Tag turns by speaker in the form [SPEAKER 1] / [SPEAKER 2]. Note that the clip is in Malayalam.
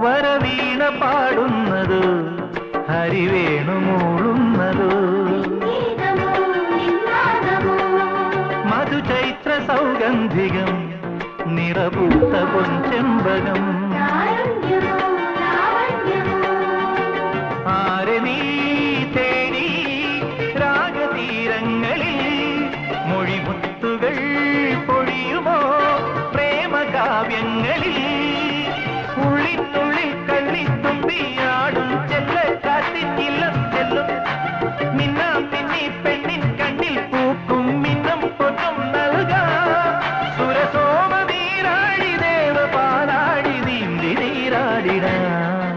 [SPEAKER 1] വരവീണ പാടുന്നതോ ഹരിവേണു മൂളുന്നതോ മധുചൈത്ര സൗഗന്ധികം നിറപൂത്ത പൊൻചെമ്പകം ആരെ നീ തേടി രാഗതീരങ്ങളിൽ മൊഴിമുത്തുകൾ പൊഴിയുമോ പ്രേമകാവ്യങ്ങളിൽ ഉള്ളിനുള്ളിൽ കള്ളിത്തുമ്പിയാടും ചെല്ലക്കാത്തിന്നില്ലം ചെല്ലും മിന്നാം മിന്നി പെണ്ണിൻ കണ്ണിൽ പൂക്കും മിന്നും പൊന്നും നൽകാം സുരസോമ നീരാടി ദേവ പാലാടി നീന്തി നീരാടിടാം